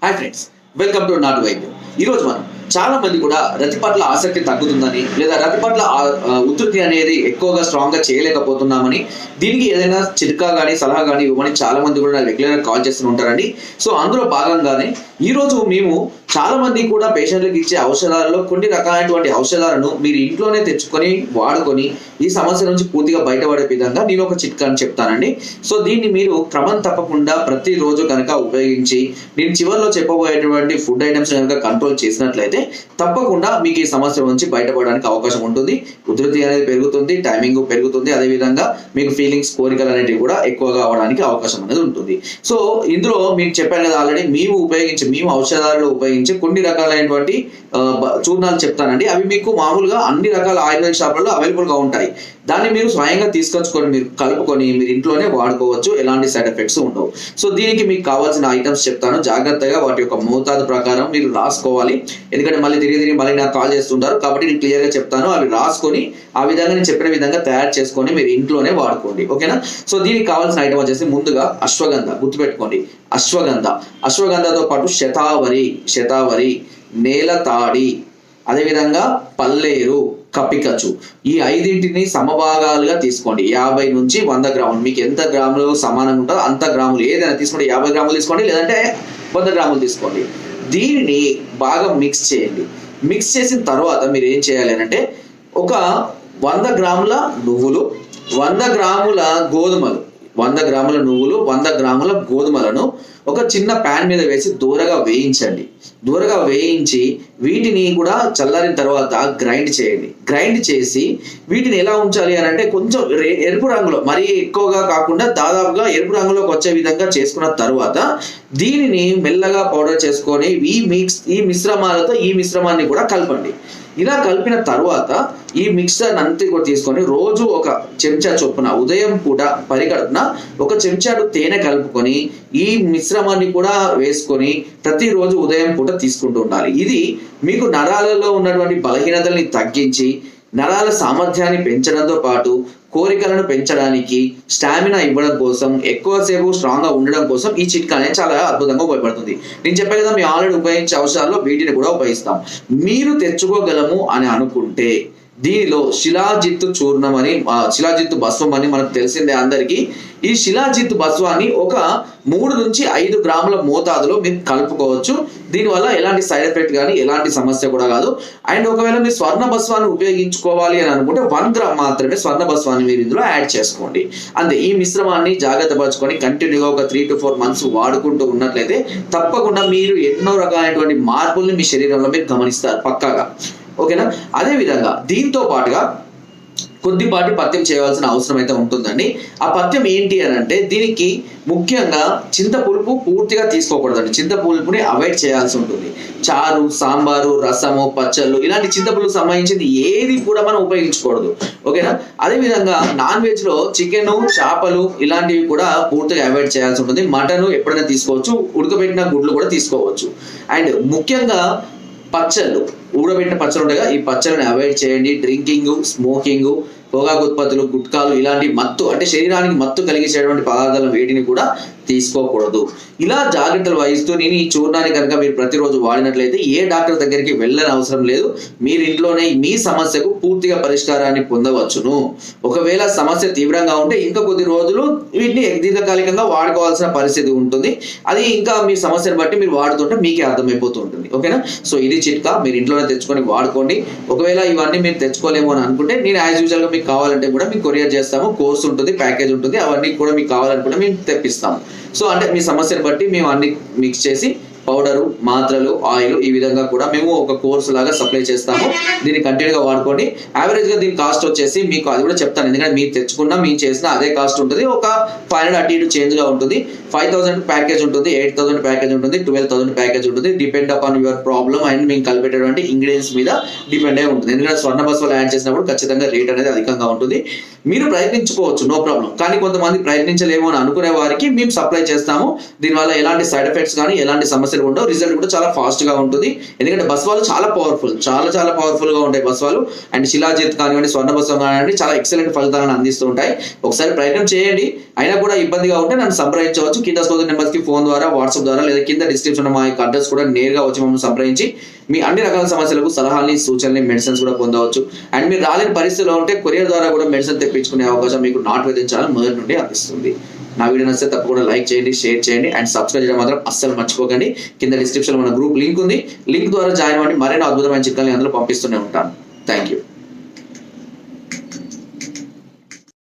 Hi friends, welcome to నాటు వైద్యం. ఈరోజు మనం చాలా మంది కూడా రతి పట్ల ఆసక్తి తగ్గుతుందని లేదా రతి పట్ల ఉత్పత్తి అనేది ఎక్కువగా స్ట్రాంగ్ గా చేయలేకపోతున్నామని, దీనికి ఏదైనా చిట్కా కానీ సలహా కానీ ఇవ్వమని చాలా మంది కూడా రెగ్యులర్ కాల్ చేస్తూ ఉంటారండి. సో అందులో భాగంగానే ఈరోజు మేము చాలా మంది కూడా పేషెంట్లకు ఇచ్చే ఔషధాలలో కొన్ని రకాలైనటువంటి ఔషధాలను మీరు ఇంట్లోనే తెచ్చుకొని వాడుకొని ఈ సమస్య నుంచి పూర్తిగా బయటపడే విధంగా నేను ఒక చిట్కాని చెప్తానండి. సో దీన్ని మీరు క్రమం తప్పకుండా ప్రతిరోజు కనుక ఉపయోగించి నేను చివరిలో చెప్పబోయేటువంటి ఫుడ్ ఐటమ్స్ కనుక కంట్రోల్ చేసినట్లయితే తప్పకుండా మీకు ఈ సమస్య నుంచి బయటపడడానికి అవకాశం ఉంటుంది. ఉధృతి అనేది పెరుగుతుంది, టైమింగ్ పెరుగుతుంది, అదేవిధంగా మీకు ఫీలింగ్స్, కోరికలు అనేటివి కూడా ఎక్కువగా అవడానికి అవకాశం అనేది ఉంటుంది. సో ఇందులో మీకు చెప్పాను కదా ఆల్రెడీ, మేము ఔషధాలలో ఉపయోగించే కొన్ని రకాలైనటువంటి చూర్ణాలు చెప్తానండి. అవి మీకు మామూలుగా అన్ని రకాల ఆయుర్వేద షాపులలో అవైలబుల్ గా ఉంటాయి. దాన్ని మీరు స్వయంగా తీసుకొచ్చుకొని మీరు కలుపుకొని మీరు ఇంట్లోనే వాడుకోవచ్చు, ఎలాంటి సైడ్ ఎఫెక్ట్స్ ఉండవు. సో దీనికి మీకు కావాల్సిన ఐటమ్స్ చెప్తాను, జాగ్రత్తగా వాటి యొక్క మోతాదు ప్రకారం మీరు రాసుకోవాలి. ఎందుకంటే మళ్ళీ తిరిగి మళ్ళీ నాకు కాల్ చేస్తుంటారు, కాబట్టి నేను క్లియర్ గా చెప్తాను. అవి రాసుకొని ఆ విధంగా నేను చెప్పిన విధంగా తయారు చేసుకొని మీరు ఇంట్లోనే వాడుకోండి, ఓకేనా. సో దీనికి కావాల్సిన ఐటమ్ వచ్చేసి ముందుగా అశ్వగంధ, గుర్తుపెట్టుకోండి అశ్వగంధతో పాటు శతావరి, నేలతాడి, అదేవిధంగా పల్లేరు, కపికచు, ఈ ఐదింటిని సమభాగాలుగా తీసుకోండి. 50 నుంచి 100 గ్రాములు, మీకు ఎంత గ్రాములు సమానంగా ఉంటుందో అంత గ్రాములు ఏదైనా తీసుకోండి. 50 గ్రాములు తీసుకోండి, లేదంటే 100 గ్రాములు తీసుకోండి. దీనిని బాగా మిక్స్ చేయండి. మిక్స్ చేసిన తర్వాత మీరు ఏం చేయాలి అంటే, ఒక 100 గ్రాముల నువ్వులు, 100 గ్రాముల గోధుమలు, 100 గ్రాముల నువ్వులు, 100 గ్రాముల గోధుమలను ఒక చిన్న ప్యాన్ మీద వేసి దూరగా వేయించి వీటిని కూడా చల్లారిన తర్వాత గ్రైండ్ చేయండి. గ్రైండ్ చేసి వీటిని ఎలా ఉంచాలి అని అంటే, కొంచెం ఎరుపు రంగులో, మరీ ఎక్కువగా కాకుండా దాదాపుగా ఎరుపు రంగులోకి వచ్చే విధంగా చేసుకున్న తర్వాత దీనిని మెల్లగా పౌడర్ చేసుకొని ఈ మిశ్రమాన్ని కూడా కలపండి. ఇలా కలిపిన తర్వాత ఈ మిక్సర్ అంతా కూడా తీసుకొని రోజు ఒక చెంచా చొప్పున ఉదయం పూట పరిగడుపున ఒక చెంచాడు తేనె కలుపుకొని ఈ మిశ్రమాన్ని కూడా వేసుకొని ప్రతిరోజు ఉదయం పూట తీసుకుంటూ ఉండాలి. ఇది మీకు నరాలలో ఉన్నటువంటి బలహీనతల్ని తగ్గించి నరాల సామర్థ్యాన్ని పెంచడంతో పాటు కోరికలను పెంచడానికి, స్టామినా ఇవ్వడం కోసం, ఎక్కువసేపు స్ట్రాంగ్ గా ఉండడం కోసం ఈ చిట్కా అనేది చాలా అద్భుతంగా ఉపయోగపడుతుంది. నేను చెప్పే కదా, మేము ఆల్రెడీ ఉపయోగించే ఔషధాల్లో వీటిని కూడా ఉపయోగిస్తాం. మీరు తెచ్చుకోగలము అని అనుకుంటే దీనిలో శిలాజిత్తు చూర్ణం అని, శిలాజిత్తు భస్వం అని మనకు తెలిసిందే అందరికీ. ఈ శిలాజిత్తు భస్వాన్ని ఒక 3 నుంచి 5 గ్రాముల మోతాదులో మీరు కలుపుకోవచ్చు. దీనివల్ల ఎలాంటి సైడ్ ఎఫెక్ట్ కానీ ఎలాంటి సమస్య కూడా కాదు. అండ్ ఒకవేళ మీరు స్వర్ణ భస్వాన్ని ఉపయోగించుకోవాలి అని అనుకుంటే 1 గ్రామ్ మాత్రమే స్వర్ణ భస్వాన్ని మీరు ఇందులో యాడ్ చేసుకోండి. అంతే. ఈ మిశ్రమాన్ని జాగ్రత్త పరచుకొని కంటిన్యూగా ఒక 3 to 4 months వాడుకుంటూ ఉన్నట్లయితే తప్పకుండా మీరు ఎన్నో రకాలైనటువంటి మార్పుల్ని మీ శరీరంలో మీరు గమనిస్తారు పక్కాగా, ఓకేనా. అదే విధంగా దీంతో పాటుగా కొద్దిపాటి పథ్యం చేయవలసిన అవసరం అయితే ఉంటుందండి. ఆ పథ్యం ఏంటి అని అంటే, దీనికి ముఖ్యంగా చింతపులుపు పూర్తిగా తీసుకోకూడదండి. చింతపులుపుని అవాయిడ్ చేయాల్సి ఉంటుంది. చారు, సాంబారు, రసము, పచ్చళ్ళు ఇలాంటి చింతపులుపు సంబంధించింది ఏది కూడా మనం ఉపయోగించకూడదు, ఓకేనా. అదే విధంగా నాన్ వెజ్ లో చికెన్, చేపలు ఇలాంటివి కూడా పూర్తిగా అవాయిడ్ చేయాల్సి ఉంటుంది. మటన్ ఎప్పుడైనా తీసుకోవచ్చు, ఉడకబెట్టిన గుడ్లు కూడా తీసుకోవచ్చు. అండ్ ముఖ్యంగా పచ్చళ్ళు, ఊడబెట్టిన పచ్చళ్ళు ఉంటాయి, ఈ పచ్చళ్ళని అవాయిడ్ చేయండి. డ్రింకింగ్, స్మోకింగ్, పొగాకు ఉత్పత్తులు, గుట్కాలు ఇలాంటి మత్తు అంటే శరీరానికి మత్తు కలిగించేటువంటి పదార్థాలను వేటిని కూడా తీసుకోకూడదు. ఇలా జాగ్రత్తలు వహిస్తూ నేను ఈ చూర్ణాన్ని కనుక మీరు ప్రతిరోజు వాడినట్లయితే ఏ డాక్టర్ దగ్గరికి వెళ్ళని అవసరం లేదు. మీరు ఇంట్లోనే మీ సమస్యకు పూర్తిగా పరిష్కారాన్ని పొందవచ్చును. ఒకవేళ సమస్య తీవ్రంగా ఉంటే ఇంకా కొద్ది రోజులు వీటిని దీర్ఘకాలికంగా వాడుకోవాల్సిన పరిస్థితి ఉంటుంది. అది ఇంకా మీ సమస్యను బట్టి మీరు వాడుతుంటే మీకే అర్థమైపోతూ ఉంటుంది, ఓకేనా. సో ఇది చిట్కా, మీరు ఇంట్లోనే తెచ్చుకొని వాడుకోండి. ఒకవేళ ఇవన్నీ మీరు తెచ్చుకోలేము అని అనుకుంటే నేను యాజ్ యూజువల్ గా మీకు కావాలంటే కూడా మీకు కొరియర్ చేస్తాము. కోర్స్ ఉంటుంది, ప్యాకేజ్ ఉంటుంది, అవన్నీ కూడా మీకు కావాలనుకుంటే మేము తెప్పిస్తాము. సో అంటే మీ సమస్యను బట్టి మేము అన్ని మిక్స్ చేసి పౌడరు, మాత్రలు, ఆయిల్ ఈ విధంగా కూడా మేము ఒక కోర్సు లాగా సప్లై చేస్తాము. దీన్ని కంటిన్యూగా వాడుకోండి. యావరేజ్ గా దీని కాస్ట్ వచ్చేసి మీకు అది కూడా చెప్తాను, ఎందుకంటే మీరు తెచ్చుకున్నా మేము చేసినా అదే కాస్ట్ ఉంటుంది. ఒక 500 అటు ఇటు చేంజ్ గా ఉంటుంది. 5000 ప్యాకేజ్ ఉంటుంది, 8000 ప్యాకేజ్ ఉంటుంది, 12000 ప్యాకేజ్ ఉంటుంది. Depend upon your problem and మేము కలిపేటటువంటి ఇంగ్రీడియంట్స్ మీద డిపెండ్ అయి ఉంటుంది. ఎందుకంటే స్వర్ణ బస్సులు యాడ్ చేసినప్పుడు ఖచ్చితంగా రేట్ అనేది అధికంగా ఉంటుంది. మీరు ప్రయత్నించుకోవచ్చు, నో ప్రాబ్లం. కానీ కొంతమంది ప్రయత్నించలేమో అని అనుకునే వారికి మేము సప్లై చేస్తాము. దీనివల్ల ఎలాంటి సైడ్ ఎఫెక్ట్స్ కానీ ఎలాంటి సమస్య సమస్యలు ఉండవు, రిజల్ట్ కూడా చాలా ఫాస్ట్ గా ఉంటుంది. ఎందుకంటే బస్వాలు చాలా పవర్ఫుల్, చాలా పవర్ఫుల్ గా ఉంటాయి బస్వాలు. అండ్ శిలాజిత్ కానివ్వండి, స్వర్ణ బస్వం కానివ్వండి, చాలా ఎక్సలెంట్ ఫలితాలను అందిస్తూ ఉంటాయి. ఒకసారి ప్రయత్నం చేయండి. అయినా కూడా ఇబ్బందిగా ఉంటే నన్ను సంప్రదించవచ్చు. కింద స్కోర్ నెంబర్స్ కి ఫోన్ ద్వారా, వాట్సాప్ ద్వారా, లేదా కింద డిస్క్రిప్షన్ మా యొక్క అడ్రస్ కూడా నేరుగా వచ్చి మమ్మల్ని సంప్రదించి మీ అన్ని రకాల సమస్యలకు సలహాలని, సూచనలు, మెడిసిన్స్ కూడా పొందవచ్చు. అండ్ మీరు రాలేని పరిస్థితిలో ఉంటే కొరియర్ ద్వారా కూడా మెడిసిన్ తెప్పించుకునే అవకాశం మీకు నాట్ వైద్యం ఛానల్ మొదటి నుండి అందిస్తుంది. నా వీడియో నచ్చితే తప్పకుండా లైక్ చేయండి, షేర్ చేయండి అండ్ సబ్స్క్రైబ్ చేయడం మాత్రం అస్సలు మర్చిపోకండి. కింద డిస్క్రిప్షన్ మన గ్రూప్ లింక్ ఉంది, లింక్ ద్వారా జాయిన్ అవ్వండి. మరిన్ని అద్భుతమైన చిట్కాలని అందులో పంపిస్తూనే ఉంటాను. Thank you.